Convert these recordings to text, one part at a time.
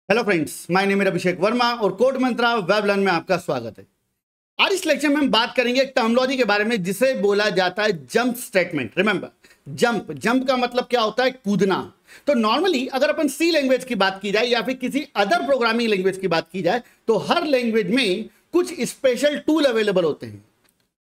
Hello friends, my name है अभिषेक वर्मा और code मंत्रा web learn में आपका स्वागत है। आज इस लेक्चर में हम बात करेंगे एक टर्मिनोलॉजी के बारे में जिसे बोला जाता है जंप स्टेटमेंट। रिमेंबर, जंप का मतलब क्या होता है? कूदना। तो नॉर्मली अगर अपन सी लैंग्वेज की बात की जाए या फिर किसी अदर प्रोग्रामिंग लैंग्वेज की बात की जाए तो हर लैंग्वेज में कुछ स्पेशल टूल अवेलेबल होते हैं,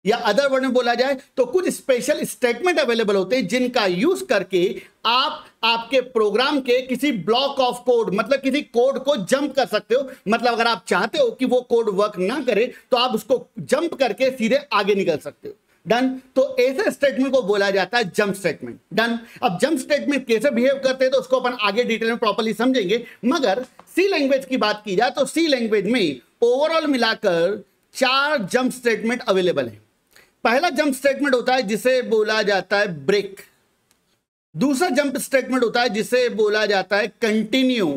या अदर वर्ड में बोला जाए तो कुछ स्पेशल स्टेटमेंट अवेलेबल होते हैं जिनका यूज करके आप आपके प्रोग्राम के किसी ब्लॉक ऑफ कोड मतलब किसी कोड को जंप कर सकते हो। मतलब अगर आप चाहते हो कि वो कोड वर्क ना करे तो आप उसको जंप करके सीधे आगे निकल सकते हो। डन। तो ऐसे स्टेटमेंट को बोला जाता है जंप स्टेटमेंट। डन। अब जंप स्टेटमेंट कैसे बिहेव करते हैं तो उसको अपन आगे डिटेल में प्रॉपर्ली समझेंगे, मगर सी लैंग्वेज की बात की जाए तो सी लैंग्वेज में ओवरऑल मिलाकर 4 जंप स्टेटमेंट अवेलेबल है। पहला जंप स्टेटमेंट होता है जिसे बोला जाता है ब्रेक। दूसरा जंप स्टेटमेंट होता है जिसे बोला जाता है कंटिन्यू।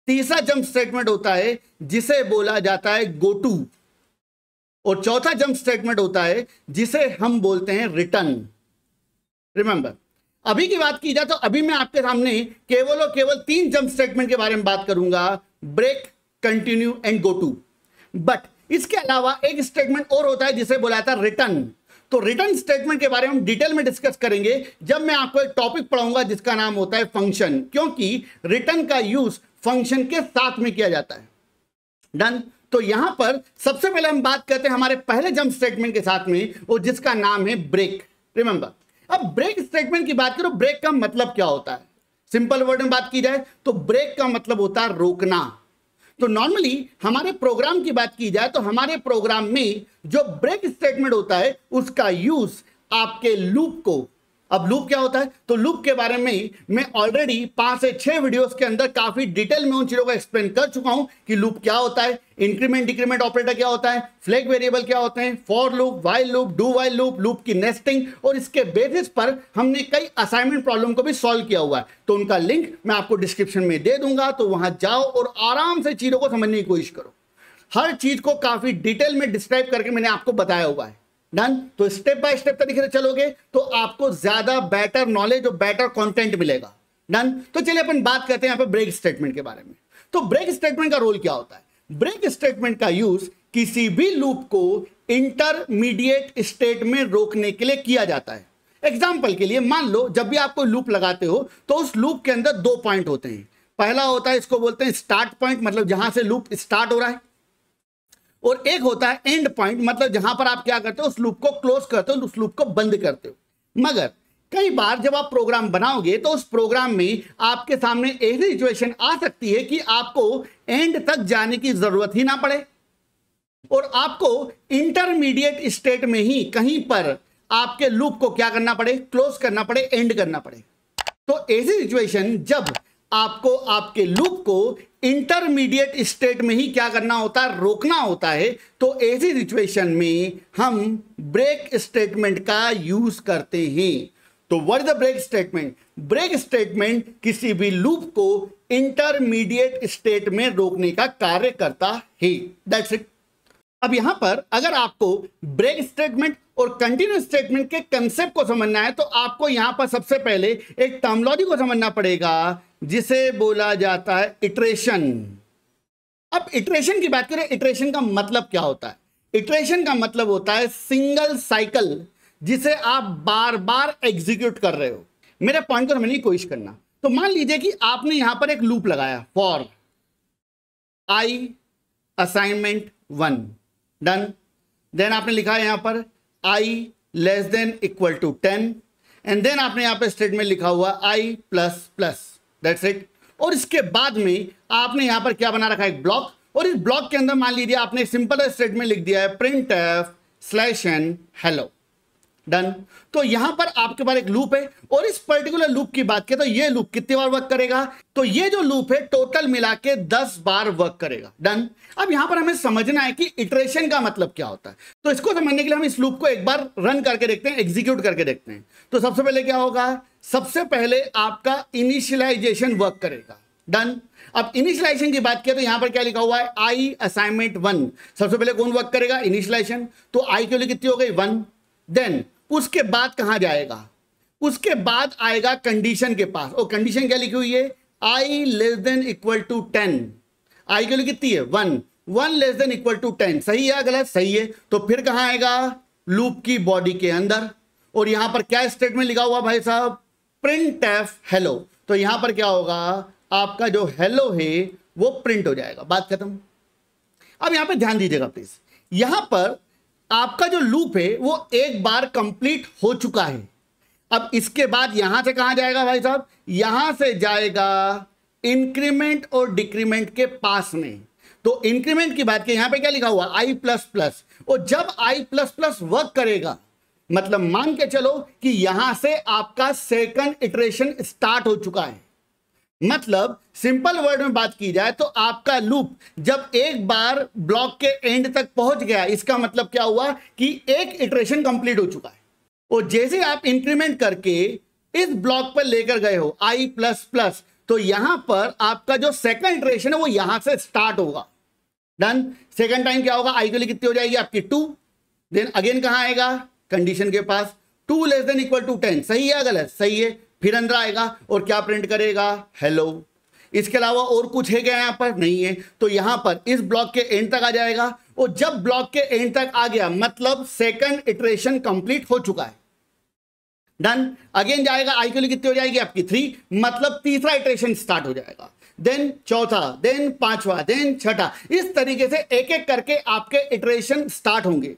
तीसरा जंप स्टेटमेंट होता है जिसे बोला जाता है गो टू। और चौथा जंप स्टेटमेंट होता है जिसे हम बोलते हैं रिटर्न। रिमेंबर, अभी की बात की जाए तो अभी मैं आपके सामने केवल और केवल 3 जंप स्टेटमेंट के बारे में बात करूंगा, break, continue and go to. But इसके अलावा एक स्टेटमेंट और होता है जिसे बोला जाता है रिटर्न। तो रिटर्न स्टेटमेंट के बारे में हम डिटेल में डिस्कस करेंगे जब मैं आपको एक टॉपिक पढ़ाऊंगा जिसका नाम होता है फंक्शन, क्योंकि रिटर्न का यूज फंक्शन के साथ में किया जाता है। डन। तो यहां पर सबसे पहले हम बात करते हैं हमारे पहले जंप स्टेटमेंट के साथ में, और जिसका नाम है ब्रेक। रिमेंबर, अब ब्रेक स्टेटमेंट की बात करो, ब्रेक का मतलब क्या होता है? सिंपल वर्ड में बात की जाए तो ब्रेक का मतलब होता है रोकना। तो नॉर्मली हमारे प्रोग्राम की बात की जाए तो हमारे प्रोग्राम में जो ब्रेक स्टेटमेंट होता है उसका यूज आपके लूप को, अब लूप क्या होता है तो लूप के बारे में मैं ऑलरेडी 5 से 6 वीडियोस के अंदर काफी डिटेल में उन चीजों को एक्सप्लेन कर चुका हूं कि लूप क्या होता है, इंक्रीमेंट डिक्रीमेंट ऑपरेटर क्या होता है, फ्लैग वेरिएबल क्या होते हैं, for loop, while loop, do while loop, loop की नेस्टिंग, और इसके बेसिस पर हमने कई असाइनमेंट प्रॉब्लम को भी सॉल्व किया हुआ है। तो उनका लिंक मैं आपको डिस्क्रिप्शन में दे दूंगा, तो वहां जाओ और आराम से चीजों को समझने की कोशिश करो। हर चीज को काफी डिटेल में डिस्क्राइब करके मैंने आपको बताया हुआ है। डन। तो स्टेप बाय स्टेप तरीके से चलोगे तो आपको ज्यादा बेटर नॉलेज और बेटर कंटेंट मिलेगा। डन। तो चलिए अपन बात करते हैं यहां पे ब्रेक स्टेटमेंट के बारे में। तो ब्रेक स्टेटमेंट का रोल क्या होता है? ब्रेक स्टेटमेंट का यूज किसी भी लूप को इंटरमीडिएट स्टेट में रोकने के लिए किया जाता है। एग्जाम्पल के लिए मान लो जब भी आप कोई लूप लगाते हो तो उस लूप के अंदर 2 पॉइंट होते हैं। पहला होता है, इसको बोलते हैं स्टार्ट पॉइंट, मतलब जहां से लूप स्टार्ट हो रहा है, और एक होता है एंड पॉइंट, मतलब जहां पर आप क्या करते हो उस लूप को क्लोज करते हो, उस लूप को बंद करते हो। मगर कई बार जब आप प्रोग्राम बनाओगे तो उस प्रोग्राम में आपके सामने ऐसी सिचुएशन आ सकती है कि आपको एंड तक जाने की जरूरत ही ना पड़े और आपको इंटरमीडिएट स्टेट में ही कहीं पर आपके लूप को क्या करना पड़े, क्लोज करना पड़े, एंड करना पड़े। तो ऐसी सिचुएशन जब आपको आपके लूप को इंटरमीडिएट स्टेट में ही क्या करना होता है, रोकना होता है, तो ऐसी सिचुएशन में हम ब्रेक स्टेटमेंट का यूज करते हैं। तो what is the break statement? Break statement किसी भी लूप को इंटरमीडिएट स्टेट में रोकने का कार्य करता है। That's it. अब यहां पर अगर आपको ब्रेक स्टेटमेंट और कंटिन्यू स्टेटमेंट के कंसेप्ट को समझना है तो आपको यहां पर सबसे पहले एक टर्मिनोलॉजी को समझना पड़ेगा जिसे बोला जाता है इटरेशन। अब इटरेशन की बात करें, इटरेशन का मतलब क्या होता है? इटरेशन का मतलब होता है सिंगल साइकिल जिसे आप बार बार एग्जीक्यूट कर रहे हो। मेरे पॉइंट को समझने की कोशिश करना। तो मान लीजिए कि आपने यहां पर एक लूप लगाया, for i assignment 1। Done. Then आपने लिखा यहां पर i less than equal to 10, and then आपने यहां पे स्टेटमेंट लिखा हुआ i plus plus. That's it. और इसके बाद में आपने यहां पर क्या बना रखा है, एक ब्लॉक, और इस ब्लॉक के अंदर मान लीजिए आपने एक सिंपल स्टेटमेंट लिख दिया है printf/n hello। डन। तो यहां पर आपके पास एक लूप है, और इस पर्टिकुलर लूप की बात करें तो ये लूप कितनी बार वर्क करेगा, तो ये जो लूप है टोटल मिला के 10 बार वर्क करेगा। डन। अब यहां पर हमें समझना है कि इटरेशन का मतलब क्या होता है। तो इसको समझने के लिए हम इस लूप को एक बार रन करके देखते हैं, एग्जीक्यूट करके देखते हैं। तो सबसे पहले क्या होगा, सबसे पहले आपका इनिशियलाइजेशन वर्क करेगा। डन। अब इनिशियलाइजेशन की बात किया तो यहां पर क्या लिखा हुआ है, आई असाइनमेंट 1। सबसे पहले कौन वर्क करेगा, इनिशियलाइजेशन। तो आई के लिए कितनी हो गई, 1। देन उसके बाद कहां जाएगा, उसके बाद आएगा कंडीशन के पास, और कंडीशन क्या लिखी हुई है, i less than equal to 10, i की वैल्यू कितनी है 1, 1 लेस देन इक्वल टू 10, सही है गलत, सही है। तो फिर कहां आएगा, लूप की बॉडी के अंदर, और यहां पर क्या स्टेटमेंट लिखा हुआ भाई साहब, प्रिंट एफ हेलो। तो यहां पर क्या होगा, आपका जो हेलो है वो प्रिंट हो जाएगा, बात खत्म। अब यहां पे ध्यान दीजिएगा प्लीज, यहां पर आपका जो लूप है वो एक बार कंप्लीट हो चुका है। अब इसके बाद यहां से कहां जाएगा भाई साहब, यहां से जाएगा इंक्रीमेंट और डिक्रीमेंट के पास में। तो इंक्रीमेंट की बात की, यहां पे क्या लिखा हुआ i प्लस प्लस, और जब i प्लस प्लस वर्क करेगा, मतलब मान के चलो कि यहां से आपका सेकंड इटरेशन स्टार्ट हो चुका है। मतलब सिंपल वर्ड में बात की जाए तो आपका लूप जब एक बार ब्लॉक के एंड तक पहुंच गया, इसका मतलब क्या हुआ कि एक इटरेशन कंप्लीट हो चुका है। और जैसे आप इंक्रीमेंट करके इस ब्लॉक पर लेकर गए हो i प्लस प्लस, तो यहां पर आपका जो सेकंड इटरेशन है वो यहां से स्टार्ट होगा। डन। सेकंड टाइम क्या होगा, i के लिए कितनी हो जाएगी आपकी 2, देन अगेन कहां आएगा, कंडीशन के पास 2 लेस देन इक्वल टू 10, सही है गलत, सही है। फिर अंदर आएगा और क्या प्रिंट करेगा, हेलो। इसके अलावा और कुछ है क्या यहां पर, नहीं है। तो यहां पर इस ब्लॉक के एंड तक आ जाएगा, और जब ब्लॉक के एंड तक आ गया मतलब सेकंड इटरेशन कंप्लीट हो चुका है। डन। अगेन जाएगा, आई के लिए कितनी हो जाएगी आपकी 3, मतलब तीसरा इटरेशन स्टार्ट हो जाएगा, देन चौथा, देन पांचवा, देन छठा। इस तरीके से एक एक करके आपके इटरेशन स्टार्ट होंगे।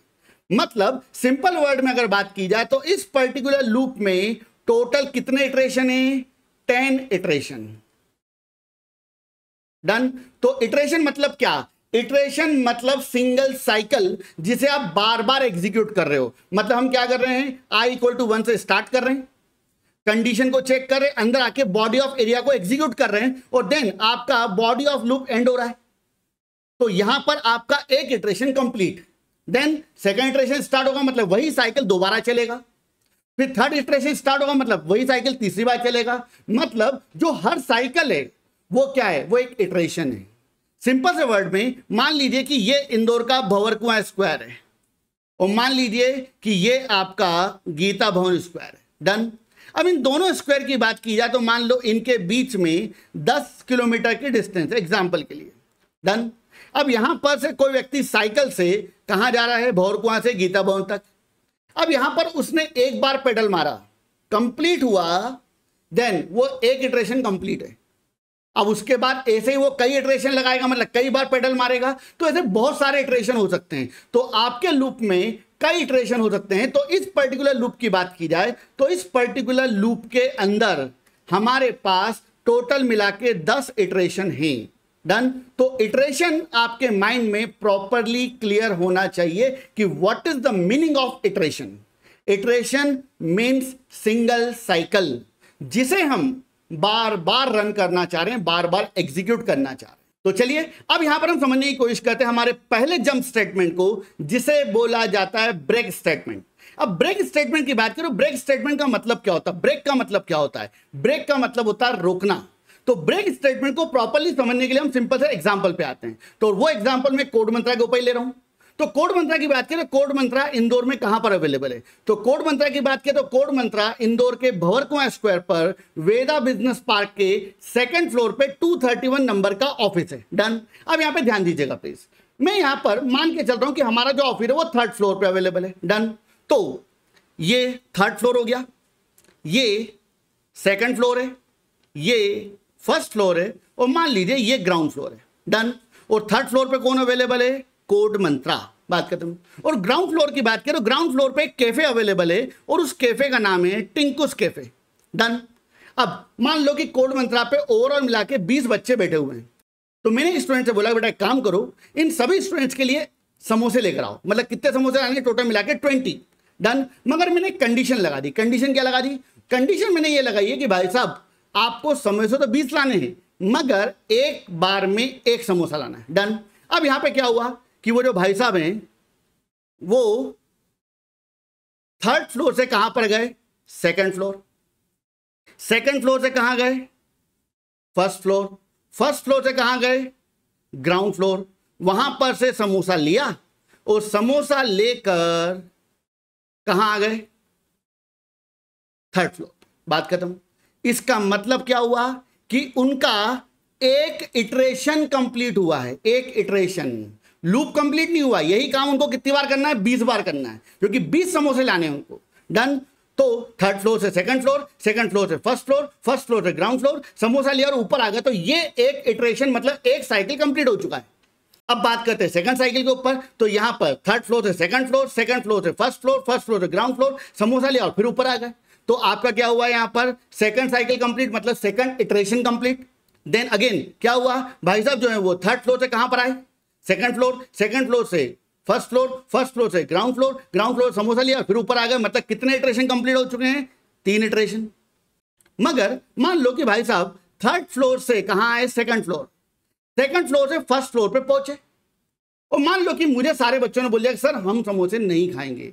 मतलब सिंपल वर्ड में अगर बात की जाए तो इस पर्टिकुलर लूप में टोटल कितने इटरेशन है, 10 इटरेशन। डन। तो इटरेशन मतलब क्या, इटरेशन मतलब सिंगल साइकिल जिसे आप बार बार एग्जीक्यूट कर रहे हो। मतलब हम क्या कर रहे हैं, i इक्वल टू 1 से स्टार्ट कर रहे हैं, कंडीशन को चेक कर रहे हैं, अंदर आके बॉडी ऑफ एरिया को एग्जीक्यूट कर रहे हैं, और देन आपका बॉडी ऑफ लूप एंड हो रहा है। तो यहां पर आपका एक iteration complete, then second iteration start होगा, मतलब वही साइकिल दोबारा चलेगा। फिर थर्ड इटरेशन स्टार्ट होगा, मतलब वही साइकिल तीसरी बार चलेगा। मतलब जो हर साइकिल है वो क्या है, वो एक इटरेशन है। सिंपल से वर्ड में मान लीजिए कि ये इंदौर का भंवरकुआं स्क्वायर है, और मान लीजिए कि ये आपका गीता भवन स्क्वायर है। डन। अब इन दोनों स्क्वायर की बात की जाए तो मान लो इनके बीच में 10 किलोमीटर की डिस्टेंस है एग्जाम्पल के लिए। डन। अब यहां पर से कोई व्यक्ति साइकिल से कहां जा रहा है, भंवरकुआं से गीता भवन तक। अब यहां पर उसने एक बार पेडल मारा, कंप्लीट हुआ, देन वो एक इटरेशन कंप्लीट है। अब उसके बाद ऐसे ही वो कई इटरेशन लगाएगा, मतलब कई बार पेडल मारेगा, तो ऐसे बहुत सारे इटरेशन हो सकते हैं। तो आपके लूप में कई इटरेशन हो सकते हैं। तो इस पर्टिकुलर लूप की बात की जाए तो इस पर्टिकुलर लूप के अंदर हमारे पास टोटल मिला के 10 इटरेशन हैं। डन। तो इटरेशन आपके माइंड में प्रॉपरली क्लियर होना चाहिए कि what is the meaning of iteration. Iteration means single cycle जिसे हम बार बार रन करना चाह रहे हैं, बार बार एग्जीक्यूट करना चाह रहे हैं। तो चलिए अब यहां पर हम समझने की कोशिश करते हैं हमारे पहले जंप स्टेटमेंट को, जिसे बोला जाता है ब्रेक स्टेटमेंट। अब ब्रेक स्टेटमेंट की बात करो, ब्रेक स्टेटमेंट का मतलब क्या होता है, ब्रेक का मतलब क्या होता है, ब्रेक का मतलब होता है रोकना। तो ब्रेक स्टेटमेंट को प्रॉपर्ली समझने के लिए हम सिंपल से एग्जांपल पे आते हैं। तो वो एग्जांपल में कोड मंत्रा के ऊपर ले रहा हूं। तो कोड मंत्रा की बात करें, कोड मंत्रा इंदौर में कहां पर अवेलेबल है, तो कोड मंत्रा की बात करें तो कोड मंत्रा इंदौर के भंवरकुआं स्क्वायर पर वेदा बिजनेस पार्क के सेकंड फ्लोर पे 231 नंबर का ऑफिस है। डन। अब यहां पे ध्यान दीजिएगा प्लीज, मैं यहां पर मान के चल रहा हूं कि हमारा जो ऑफिस है वो थर्ड फ्लोर पे अवेलेबल है। डन। तो ये थर्ड फ्लोर हो गया, ये सेकंड फ्लोर है, ये फर्स्ट फ्लोर है, और मान लीजिए ये ग्राउंड फ्लोर है। डन। और थर्ड फ्लोर पे कौन अवेलेबल है, कोड मंत्रा, बात खत्म। और ग्राउंड फ्लोर की बात करें, ग्राउंड फ्लोर पे एक कैफे अवेलेबल है और उस कैफे का नाम है टिंकुस कैफे। डन। अब मान लो कि कोड मंत्रा पे ओवरऑल मिला के 20 बच्चे बैठे हुए हैं। तो मैंने स्टूडेंट से बोला बेटा एक काम करो, इन सभी स्टूडेंट्स के लिए समोसे लेकर आओ। मतलब कितने समोसे आएंगे, टोटल मिला के 20। डन। मगर मैंने कंडीशन लगा दी। कंडीशन क्या लगा दी, कंडीशन मैंने ये लगाई है कि भाई साहब आपको समोसे तो 20 लाने हैं, मगर एक बार में एक समोसा लाना है। डन। अब यहां पे क्या हुआ कि वो जो भाई साहब हैं वो थर्ड फ्लोर से कहां पर गए, सेकंड फ्लोर, सेकंड फ्लोर से कहां गए, फर्स्ट फ्लोर, फर्स्ट फ्लोर से कहां गए, ग्राउंड फ्लोर। वहां पर से समोसा लिया और समोसा लेकर कहां आ गए, थर्ड फ्लोर। बात खत्म। इसका मतलब क्या हुआ कि उनका एक इटरेशन कंप्लीट हुआ है, एक इटरेशन, लूप कंप्लीट नहीं हुआ। यही काम उनको कितनी बार करना है? 20 बार करना है, क्योंकि 20 समोसे लाने हैं उनको। डन। तो थर्ड फ्लोर से सेकंड फ्लोर, सेकंड फ्लोर से फर्स्ट फ्लोर, फर्स्ट फ्लोर से ग्राउंड फ्लोर, समोसा लिया और ऊपर आ गया। तो ये एक इटरेशन मतलब एक साइकिल कंप्लीट हो चुका है। अब बात करते हैं सेकंड साइकिल के ऊपर। तो यहां पर थर्ड फ्लोर से सेकंड फ्लोर, सेकंड फ्लोर से फर्स्ट फ्लोर, फर्स्ट फ्लोर से ग्राउंड फ्लोर, समोसा लिया और फिर ऊपर आ गए। तो आपका क्या हुआ यहां पर? सेकंड साइकिल कंप्लीट मतलब second iteration complete. Then again क्या हुआ भाई साहब, जो है वो थर्ड फ्लोर से कहां पर आए? सेकंड फ्लोर, सेकंड फ्लोर से फर्स्ट फ्लोर, फर्स्ट फ्लोर से ground floor, ground floor samosa लिया फिर ऊपर आ गए। मतलब कितने इटरेशन कंप्लीट हो चुके हैं? 3 इटरेशन। मगर मान लो कि भाई साहब थर्ड फ्लोर से कहां आए? सेकंड फ्लोर, सेकंड फ्लोर से फर्स्ट फ्लोर पे पहुंचे और मान लो कि मुझे सारे बच्चों ने बोल दिया कि सर हम समोसे नहीं खाएंगे,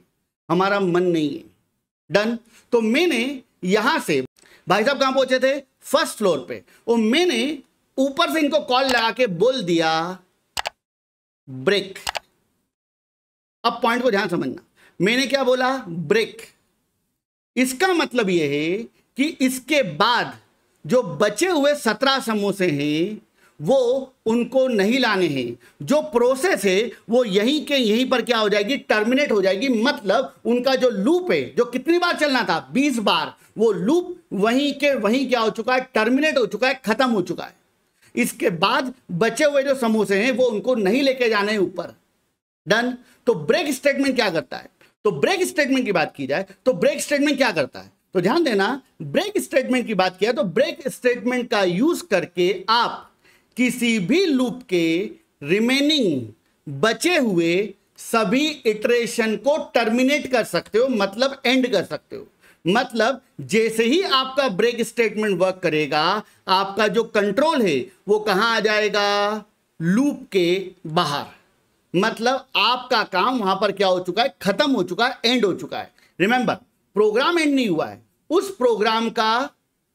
हमारा मन नहीं है। डन। तो मैंने यहां से भाई साहब कहां पहुंचे थे? फर्स्ट फ्लोर पे। और मैंने ऊपर से इनको कॉल लगा के बोल दिया ब्रेक। अब पॉइंट को ध्यान समझना, मैंने क्या बोला? ब्रेक। इसका मतलब यह है कि इसके बाद जो बचे हुए 17 समोसे हैं वो उनको नहीं लाने हैं। जो प्रोसेस है वो यहीं के यहीं पर क्या हो जाएगी? टर्मिनेट हो जाएगी। मतलब उनका जो लूप है, जो कितनी बार चलना था? 20 बार, वो लूप वहीं के वहीं क्या हो चुका है? टर्मिनेट हो चुका है, खत्म हो चुका है। इसके बाद बचे हुए जो समोसे हैं वो उनको नहीं लेके जाने हैं ऊपर। डन। तो ब्रेक स्टेटमेंट क्या करता है? तो ब्रेक स्टेटमेंट की बात की जाए तो ब्रेक स्टेटमेंट क्या करता है? तो ध्यान देना, ब्रेक स्टेटमेंट की बात किया तो ब्रेक स्टेटमेंट का यूज करके आप किसी भी लूप के रिमेनिंग बचे हुए सभी इटरेशन को टर्मिनेट कर सकते हो, मतलब एंड कर सकते हो। मतलब जैसे ही आपका ब्रेक स्टेटमेंट वर्क करेगा, आपका जो कंट्रोल है वो कहां आ जाएगा? लूप के बाहर। मतलब आपका काम वहां पर क्या हो चुका है? खत्म हो चुका है, एंड हो चुका है। रिमेंबर, प्रोग्राम एंड नहीं हुआ है, उस प्रोग्राम का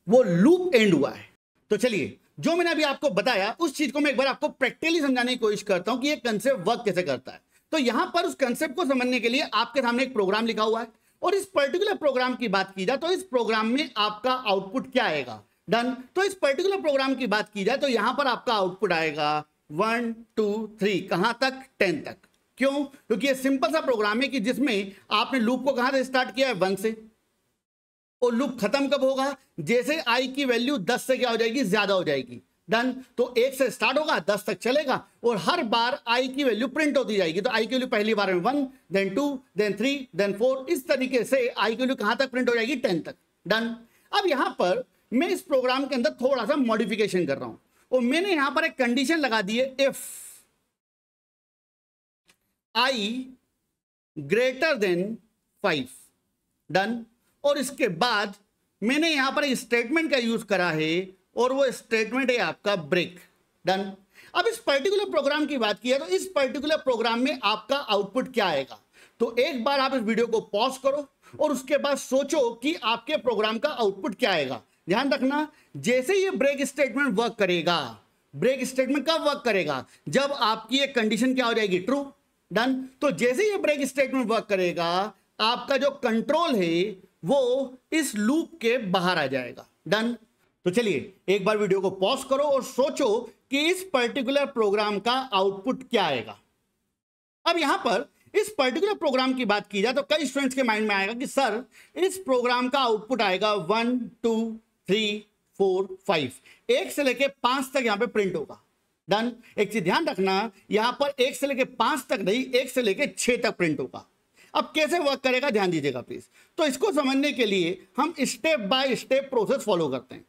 वो लूप एंड हुआ है। तो चलिए, जो मैंने अभी आपको बताया उस चीज को मैं एक बार आपको प्रैक्टिकली समझाने की कोशिश करता हूं कि ये कंसेप्ट वर्क कैसे करता है। तो यहां पर उस कंसेप्ट को समझने के लिए आपके सामने एक प्रोग्राम लिखा हुआ है और इस पर्टिकुलर प्रोग्राम की बात की जाए तो इस प्रोग्राम में आपका आउटपुट क्या आएगा? डन। तो इस पर्टिकुलर प्रोग्राम की बात की जाए तो यहां पर आपका आउटपुट आएगा 1 2 3, कहां तक? 10 तक। क्यों? क्योंकि ये सिंपल सा प्रोग्राम है कि जिसमें आपने लूप को कहां से स्टार्ट किया है? 1 से। और लूप खत्म कब होगा? जैसे आई की वैल्यू 10 से क्या हो जाएगी? ज्यादा हो जाएगी। डन। तो 1 से स्टार्ट होगा, 10 तक चलेगा और हर बार आई की वैल्यू प्रिंट होती जाएगी। तो आई की वैल्यू पहली बार में 1, देन 2, देन 3, देन 4, इस तरीके से आई की वैल्यू कहां तक प्रिंट हो जाएगी? 10 तक। डन। अब यहां पर मैं इस प्रोग्राम के अंदर थोड़ा सा मॉडिफिकेशन कर रहा हूं और मैंने यहां पर एक कंडीशन लगा दी है, if I greater than 5। Done. और इसके बाद मैंने यहां पर एक स्टेटमेंट का यूज करा है और वो स्टेटमेंट है आपका ब्रेक। डन। अब इस पर्टिकुलर प्रोग्राम की बात की है तो इस पर्टिकुलर प्रोग्राम में आपका आउटपुट क्या आएगा? तो एक बार आप इस वीडियो को पॉज करो और उसके बाद सोचो कि आपके प्रोग्राम का आउटपुट क्या आएगा। ध्यान रखना, जैसे ये ब्रेक स्टेटमेंट वर्क करेगा, ब्रेक स्टेटमेंट कब वर्क करेगा? जब आपकी एक कंडीशन क्या हो जाएगी? ट्रू। डन। तो जैसे ये ब्रेक स्टेटमेंट वर्क करेगा, आपका जो कंट्रोल है वो इस लूप के बाहर आ जाएगा। डन। तो चलिए एक बार वीडियो को पॉज करो और सोचो कि इस पर्टिकुलर प्रोग्राम का आउटपुट क्या आएगा। अब यहां पर इस पर्टिकुलर प्रोग्राम की बात की जाए तो कई स्टूडेंट्स के माइंड में आएगा कि सर इस प्रोग्राम का आउटपुट आएगा 1 2 3 4 5, 1 से लेके 5 तक यहां पे प्रिंट होगा। डन। एक चीज ध्यान रखना, यहां पर 1 से लेके 5 तक नहीं, 1 से लेके 6 तक प्रिंट होगा। अब कैसे वर्क करेगा ध्यान दीजिएगा प्लीज। तो इसको समझने के लिए हम step by step process follow करते हैं।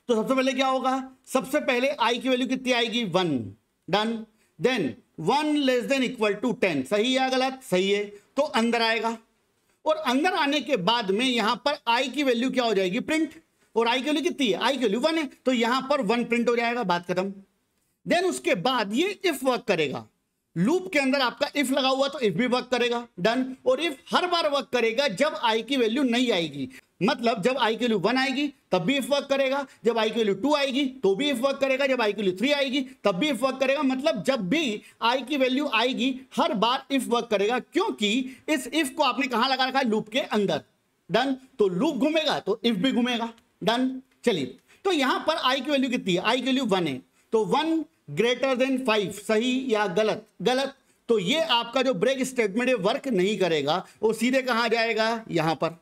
तो सबसे पहले क्या होगा? सबसे पहले आई की वैल्यू कितनी आएगी? 1। Done. Then 1 less than equal to 10, सही है गलत? सही है। तो अंदर आएगा और अंदर आने के बाद में यहां पर आई की वैल्यू क्या हो जाएगी? प्रिंट। और आई की वैल्यू कितनी है? आई की वैल्यू 1 है, तो यहां पर 1 प्रिंट हो जाएगा, बात खत्म। देन उसके बाद ये इफ वर्क करेगा, लूप के अंदर आपका इफ लगा हुआ तो इफ भी वर्क करेगा। डन। और इफ हर बार वर्क करेगा जब आई की वैल्यू नहीं आएगी, मतलब जब आई की वैल्यू 1 आएगी तब भी इफ वर्क करेगा, जब आई की वैल्यू 2 आएगी तो भी इफ वर्क करेगा, जब आई की वैल्यू 3 आएगी तब भी इफ वर्क करेगा। मतलब जब भी आई की वैल्यू आएगी हर बार इफ वर्क करेगा, क्योंकि इस इफ को आपने कहां लगा रखा है? लूप के अंदर। डन। तो लूप घूमेगा तो इफ भी घूमेगा। डन। चलिए तो यहां पर आई की वैल्यू कितनी है, आई की वैल्यू 1 है, तो 1 ग्रेटर देन 5, सही या गलत, गलत। तो ये आपका जो ब्रेक स्टेटमेंट है वर्क नहीं करेगा, वो सीधे कहां जाएगा, यहां पर।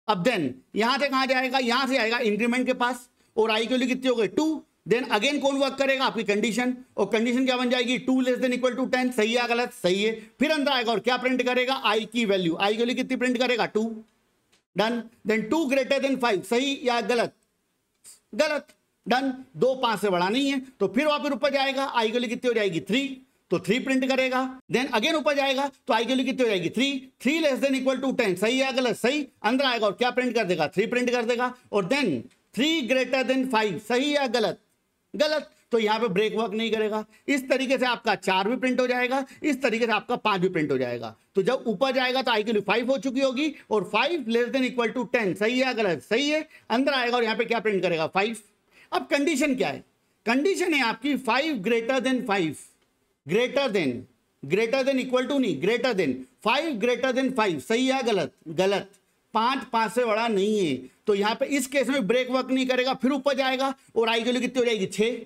अब देन यहां से कहां जाएगा, यहां से आएगा इंक्रीमेंट के पास, और आई की वैल्यू कितनी हो गई 2। देन अगेन कौन वर्क करेगा, आपकी कंडीशन, और कंडीशन क्या बन जाएगी 2 लेस देन इक्वल टू 10, सही है गलत, सही है। फिर अंदर आएगा और क्या प्रिंट करेगा, आई की वैल्यू, आई की वैल्यू कितनी प्रिंट करेगा 2, डन। देन 2 ग्रेटर देन 5, सही या गलत, गलत, डन। 2 5 से बड़ा नहीं है, तो फिर वापस ऊपर जाएगा, आई की वैल्यू कितनी हो जाएगी 3, तो 3 प्रिंट करेगा। देन अगेन ऊपर जाएगा तो आई की वैल्यू कितनी हो जाएगी 3 लेस देन इक्वल टू 10, सही या गलत, सही। अंदर आएगा और क्या प्रिंट कर देगा, 3 प्रिंट कर देगा। और देन 3 ग्रेटर देन 5, सही या गलत, गलत। तो यहां पे ब्रेक वर्क नहीं करेगा। इस तरीके से आपका 4 भी प्रिंट हो जाएगा, इस तरीके से आपका 5 भी प्रिंट हो जाएगा। तो जब ऊपर जाएगा तो आई की वैल्यू 5 हो चुकी होगी, और 5 लेस देन इक्वल टू 10, सही है गलत, सही है। अंदर आएगा और यहां पे क्या प्रिंट करेगा 5। अब कंडीशन क्या है, कंडीशन है आपकी 5 greater than 5, greater than equal to नहीं, ग्रेटर देन 5 ग्रेटर देन 5, सही है गलत, गलत। 5 5 से बड़ा नहीं है, तो यहां पे इस केस में ब्रेक वर्क नहीं करेगा। फिर ऊपर जाएगा और आई की वैल्यू कितनी हो जाएगी 6,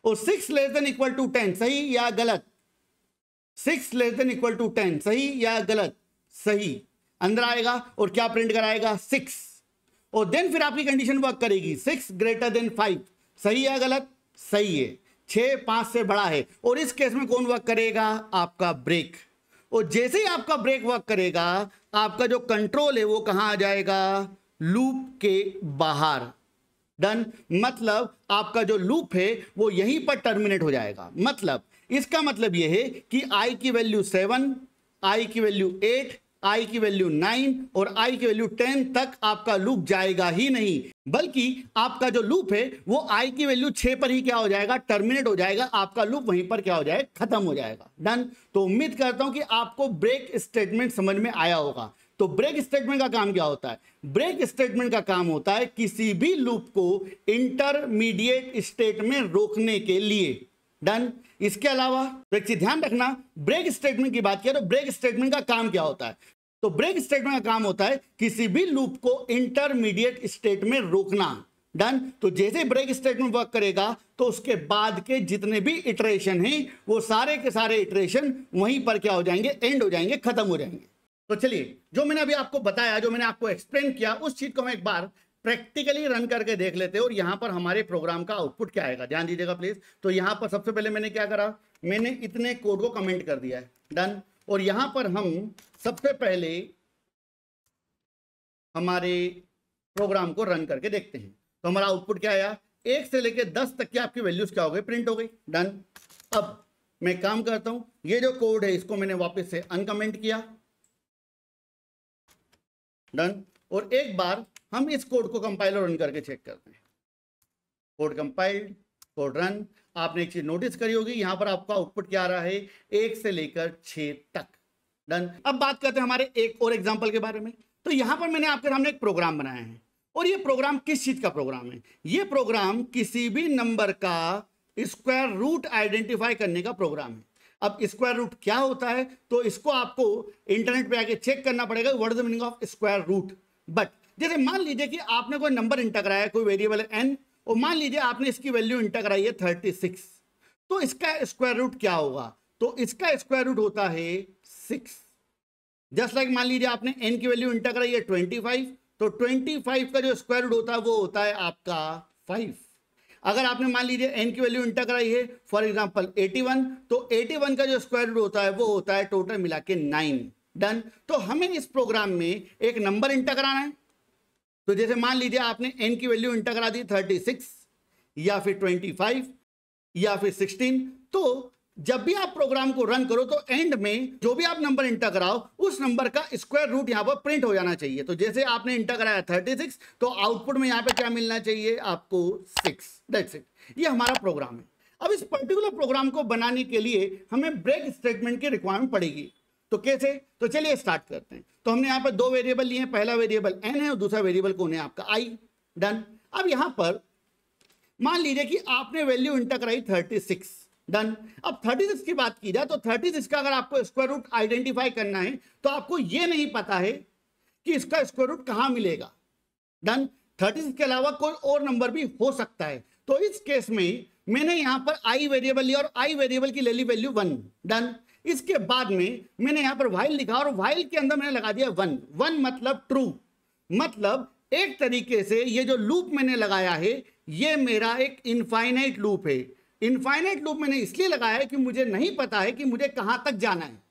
और 6 लेस देन इक्वल टू 10, सही या गलत, 6 लेस देन इक्वल टू 10, सही या गलत, सही। अंदर आएगा और क्या प्रिंट कराएगा 6, और देन फिर आपकी कंडीशन वर्क करेगी 6 ग्रेटर देन 5, सही या गलत, सही है। 6 5 से बड़ा है, और इस केस में कौन वर्क करेगा, आपका ब्रेक। और जैसे ही आपका ब्रेक वर्क करेगा, आपका जो कंट्रोल है वो कहां आ जाएगा, लूप के बाहर, डन। मतलब आपका जो लूप है वो यहीं पर टर्मिनेट हो जाएगा। मतलब इसका मतलब यह है कि आई की वैल्यू 7, आई की वैल्यू 8, आई की वैल्यू 9 और आई की वैल्यू 10 तक आपका लूप जाएगा ही नहीं, बल्कि आपका जो लूप है वो आई की वैल्यू 6 पर ही क्या हो जाएगा, टर्मिनेट हो जाएगा। आपका लूप वहीं पर क्या हो जाएगा, खत्म हो जाएगा, डन। तो उम्मीद करता हूं कि आपको ब्रेक स्टेटमेंट समझ में आया होगा। तो ब्रेक स्टेटमेंट का काम क्या होता है, ब्रेक स्टेटमेंट का काम होता है किसी भी लूप को इंटरमीडिएट स्टेट में रोकने के लिए, डन। इसके अलावा तो एक चीज ध्यान रखना, ब्रेक स्टेटमेंट की बात किया तो ब्रेक स्टेटमेंट का काम क्या होता है, तो ब्रेक स्टेटमेंट का काम होता है किसी भी लूप को इंटरमीडिएट स्टेट में रोकना, डन। तो जैसे ब्रेक स्टेटमेंट वर्क करेगा तो उसके बाद के जितने भी इटरेशन हैं वो सारे के सारे इटरेशन वहीं पर क्या हो जाएंगे, एंड हो जाएंगे, खत्म हो जाएंगे। तो चलिए, जो मैंने अभी आपको बताया, जो मैंने आपको एक्सप्लेन किया, उस चीज को हम एक बार प्रैक्टिकली रन करके देख लेते हैं और यहां पर हमारे प्रोग्राम का आउटपुट क्या आएगा, ध्यान दीजिएगा प्लीज। तो यहां पर सबसे पहले मैंने क्या करा, मैंने इतने कोड को कमेंट कर दिया है, डन। और यहां पर हम सबसे पहले हमारे प्रोग्राम को रन करके देखते हैं। तो हमारा आउटपुट क्या आया, 1 से लेकर 10 तक की आपकी वैल्यूज क्या हो गई, प्रिंट हो गई, डन। अब मैं काम करता हूं, ये जो कोड है इसको मैंने वापस से अनकमेंट किया, डन। और एक बार हम इस कोड को कंपाइल और रन करके चेक करते हैं। Code compiled, code run. आपने एक चीज नोटिस करी होगी, यहां पर आपका आउटपुट क्या आ रहा है, 1 से लेकर 6 तक, डन। अब बात करते हैं हमारे एक और एग्जांपल के बारे में। तो यहां पर मैंने आपके सामने एक प्रोग्राम बनाया है, और ये प्रोग्राम किस चीज का प्रोग्राम है, ये प्रोग्राम किसी भी नंबर का स्क्वायर रूट आइडेंटिफाई करने का प्रोग्राम है। अब स्क्वायर रूट क्या होता है, तो इसको आपको इंटरनेट पे आके चेक करना पड़ेगा, what is the meaning of square root. But जैसे मान लीजिए कि आपने कोई नंबर इंटर कराया है, कोई वेरिएबल है n, और मान लीजिए आपने इसकी वैल्यू इंटर कराई है 36, तो इसका स्क्वायर रूट क्या होगा, तो इसका स्क्वायर रूट होता है 6। जस्ट लाइक मान लीजिए आपने n की वैल्यू इंटर कराई है 25, तो 25 का जो स्क्वायर रूट होता है वो होता है आपका 5। अगर आपने मान लीजिए n की वैल्यू इंटर कराई है फॉर एग्जांपल 81, तो 81 का जो स्क्वायर रूट होता है वो होता है टोटल मिला के 9, डन। तो हमें इस प्रोग्राम में एक नंबर इंटर कराना है। तो जैसे मान लीजिए आपने n की वैल्यू इंटर करा दी 36 या फिर 25 या फिर 16, तो जब भी आप प्रोग्राम को रन करो तो एंड में जो भी आप नंबर इंटर कराओ उस नंबर का स्क्वायर रूट यहां पर प्रिंट हो जाना चाहिए। तो जैसे आपने इंटर कराया 36, तो आउटपुट में यहां पे क्या मिलना चाहिए आपको 6, दैट्स इट। ये हमारा प्रोग्राम है। अब इस पर्टिकुलर प्रोग्राम को बनाने के लिए हमें ब्रेक स्टेटमेंट की रिक्वायरमेंट पड़ेगी। तो कैसे, तो चलिए स्टार्ट करते हैं। तो हमने यहाँ पर 2 वेरिएबल लिए हैं, पहला वेरिएबल n है और दूसरा वेरिएबल कौन है आपका i, डन। अब यहाँ पर मान लीजिए कि आपने वैल्यू इंटर कराई 36, डन। अब 36 की बात की जाए तो 36 का अगर आपको स्क्वायर रूट आइडेंटिफाई करना है तो आपको यह नहीं पता है कि इसका स्क्वायर रूट कहां मिलेगा, डन। 36 के अलावा कोई और नंबर भी हो सकता है। तो इस केस में मैंने यहां पर आई वेरिएबल लिया और आई वेरिएबल की ले ली वैल्यू 1। डन। इसके बाद में मैंने यहां पर व्हाइल लिखा और व्हाइल के अंदर मैंने लगा दिया 1। 1 मतलब ट्रू, मतलब एक तरीके से ये जो लूप मैंने लगाया है ये मेरा एक इनफाइनाइट लूप है। इनफाइनाइट लूप मैंने इसलिए लगाया है कि मुझे नहीं पता है कि मुझे कहां तक जाना है।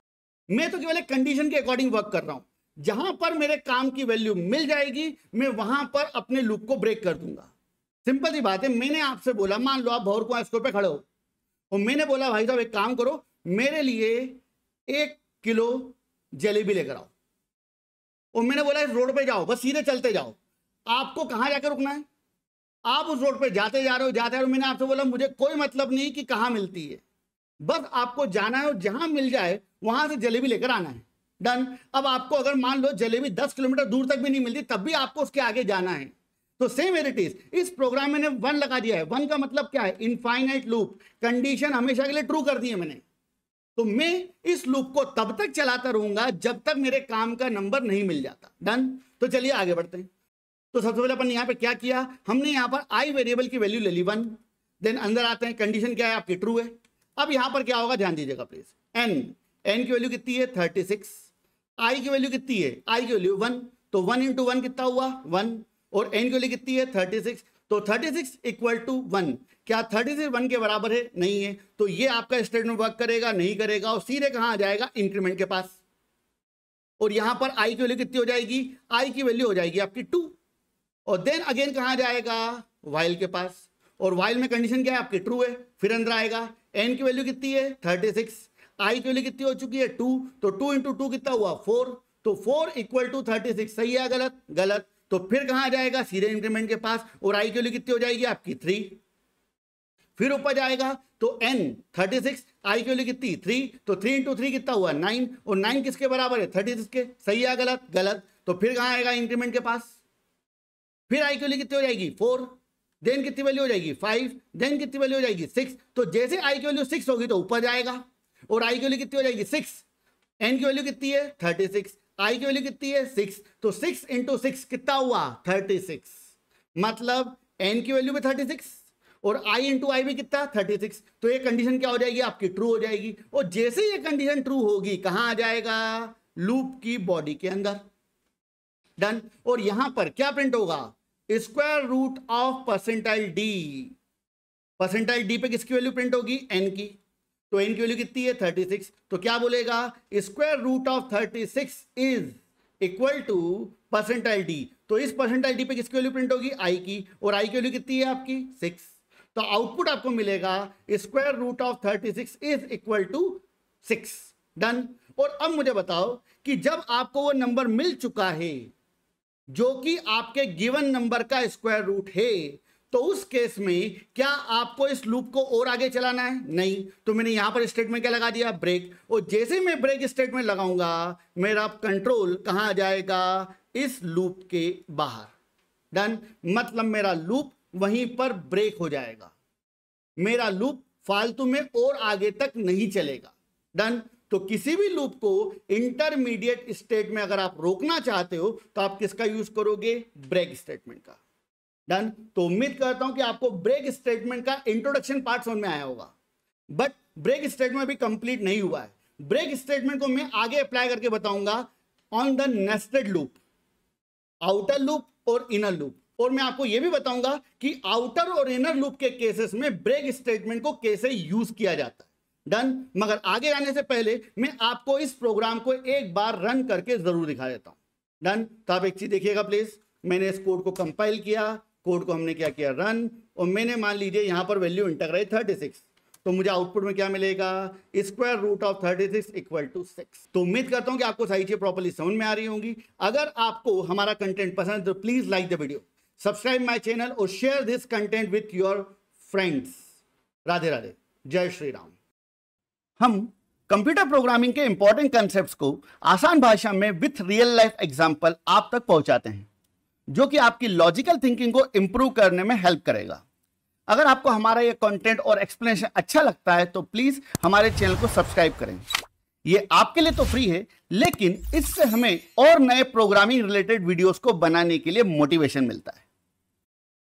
मैं तो केवल एक कंडीशन के अकॉर्डिंग वर्क कर रहा हूं। जहां पर मेरे काम की वैल्यू मिल जाएगी मैं वहां पर अपने लूप को ब्रेक कर दूंगा। सिंपल सी बात है। मैंने आपसे बोला, मान लो आप भौरकुआं स्टोर पे खड़े हो और मैंने बोला भाई साहब एक काम करो, मेरे लिए 1 किलो जलेबी लेकर आओ। और मैंने बोला इस रोड पे जाओ, बस सीधे चलते जाओ। आपको कहां जाकर रुकना है? आप उस रोड पे जाते जा रहे हो। मैंने आपसे बोला मुझे कोई मतलब नहीं कि कहां मिलती है, बस आपको जाना है और जहां मिल जाए वहां से जलेबी लेकर आना है। डन। अब आपको अगर मान लो जलेबी 10 किलोमीटर दूर तक भी नहीं मिलती तब भी आपको उसके आगे जाना है। तो सेम इट इज, इस प्रोग्राम में मैंने 1 लगा दिया है। 1 का मतलब क्या है? Infinite loop. कंडीशन हमेशा के लिए ट्रू कर दी है मैंने। तो मैं इस लूप को तब तक चलाता रहूंगा जब तक मेरे काम का नंबर नहीं मिल जाता। डन। तो चलिए आगे बढ़ते हैं। तो सबसे पहले अपन यहां पे क्या किया, हमने यहां पर आई वेरिएबल की वैल्यू ले ली 1। देन अंदर आते हैं, कंडीशन क्या है आपकी? ट्रू है। अब यहां पर क्या होगा ध्यान दीजिएगा प्लीज। एन की वैल्यू कितनी है? 36। आई की वैल्यू कितनी है? आई की वैल्यू 1। तो 1 इंटू 1 कितना हुआ? 1। और एन की वैल्यू कितनी है? 36। तो 36 इक्वल टू 1। क्या 36 1 के बराबर है? नहीं है। तो ये आपका स्टेटमेंट वर्क करेगा? नहीं करेगा। और सीधे कहां आ जाएगा? इंक्रीमेंट के पास। और यहां पर आई की वैल्यू कितनी हो जाएगी? आई की वैल्यू हो जाएगी आपकी 2। और देन अगेन कहां जाएगा? वाइल के पास। और वाइल में कंडीशन क्या है आपकी? ट्रू है। फिर अंदर आएगा, एन की वैल्यू कितनी है? 36। आई की वैल्यू कितनी हो चुकी है? 2। तो 2 इंटू 2 कितना हुआ? 4। तो 4 इक्वल टू 36। सही है गलत? गलत। तो फिर कहां जाएगा? सीधे इंक्रीमेंट के पास। और आई की वैल्यू कितनी हो जाएगी आपकी? 3। फिर ऊपर जाएगा तो n 36, आई की वैल्यू कितनी? 3। तो 3 इंटू 3 कितना हुआ? 9। और 9 किसके बराबर है? 36 के। सही है गलत? गलत। तो फिर कहां आएगा? इंक्रीमेंट के पास। फिर आई की वैल्यू कितनी हो जाएगी? 4। देन कितनी वैल्यू हो जाएगी? 5। देन कितनी वैल्यू हो जाएगी? 6। तो जैसे आई की वैल्यू 6 होगी तो ऊपर जाएगा। और आई की वैल्यू कितनी हो जाएगी? 6। एन की वैल्यू कितनी है? 36। आई की वैल्यू कितनी है? 6। तो 6 इंटू 6 कितना हुआ? 36। मतलब एन की वैल्यू में 36 और आई इंटू आई भी कितना? 36। तो ये कंडीशन क्या हो जाएगी आपकी? ट्रू हो जाएगी। और जैसे ये कंडीशन ट्रू होगी कहां आ जाएगा? लूप की बॉडी के अंदर। डन। और यहां पर क्या प्रिंट होगा? Square root of percentile D. Percentile D पे किसकी वैल्यू प्रिंट होगी? एन की। तो एन की वैल्यू कितनी है? 36। तो क्या बोलेगा? Square root of 36 is equal to percentile D. तो इस परसेंटाइल डी पे किसकी वैल्यू प्रिंट होगी? आई की। और आई की वैल्यू कितनी है आपकी? 6। तो आउटपुट आपको मिलेगा square root of 36 is equal to 6। Done. और अब मुझे बताओ कि जब आपको वो नंबर मिल चुका है जो कि आपके गिवन नंबर का स्क्वायर रूट है, तो उस केस में क्या आपको इस लूप को और आगे चलाना है? नहीं। तो मैंने यहां पर स्टेटमेंट क्या लगा दिया? ब्रेक। और जैसे मैं ब्रेक स्टेटमेंट लगाऊंगा मेरा कंट्रोल कहां आ जाएगा? इस लूप के बाहर। डन। मतलब मेरा लूप वहीं पर ब्रेक हो जाएगा। मेरा लूप फालतू में और आगे तक नहीं चलेगा। डन। तो किसी भी लूप को इंटरमीडिएट स्टेट में अगर आप रोकना चाहते हो तो आप किसका यूज करोगे? ब्रेक स्टेटमेंट का। डन। तो उम्मीद करता हूं कि आपको ब्रेक स्टेटमेंट का इंट्रोडक्शन पार्ट समझ में आया होगा। बट ब्रेक स्टेटमेंट अभी कंप्लीट नहीं हुआ है। ब्रेक स्टेटमेंट को मैं आगे अप्लाई करके बताऊंगा on the nested loop, outer loop और इनर लूप। और मैं आपको यह भी बताऊंगा कि आउटर और इनर लूप के केसेस में ब्रेक स्टेटमेंट को कैसे यूज किया जाता है। डन। मगर आगे जाने से पहले मैं आपको इस प्रोग्राम को एक बार रन करके जरूर दिखा देता हूं। डन। तो आप एक चीज देखिएगा प्लीज। मैंने इस कोड को कंपाइल किया, कोड को हमने क्या किया? रन। और मैंने मान लीजिए यहां पर वैल्यू इंटर कराई 36। तो मुझे आउटपुट में क्या मिलेगा? Square root of 36 equal to 6। तो उम्मीद करता हूं कि आपको सारी चीजें प्रॉपर्ली समझ में आ रही होंगी। अगर आपको हमारा कंटेंट पसंद है तो please like the video, subscribe my channel और share this content with your friends. Radhe Radhe. जय श्री राम। हम कंप्यूटर प्रोग्रामिंग के इंपॉर्टेंट कंसेप्ट्स को आसान भाषा में विथ रियल लाइफ एग्जांपल आप तक पहुंचाते हैं, जो कि आपकी लॉजिकल थिंकिंग को इंप्रूव करने में हेल्प करेगा। अगर आपको हमारा ये कंटेंट और एक्सप्लेनेशन अच्छा लगता है तो प्लीज हमारे चैनल को सब्सक्राइब करें। ये आपके लिए तो फ्री है, लेकिन इससे हमें और नए प्रोग्रामिंग रिलेटेड वीडियोस को बनाने के लिए मोटिवेशन मिलता है।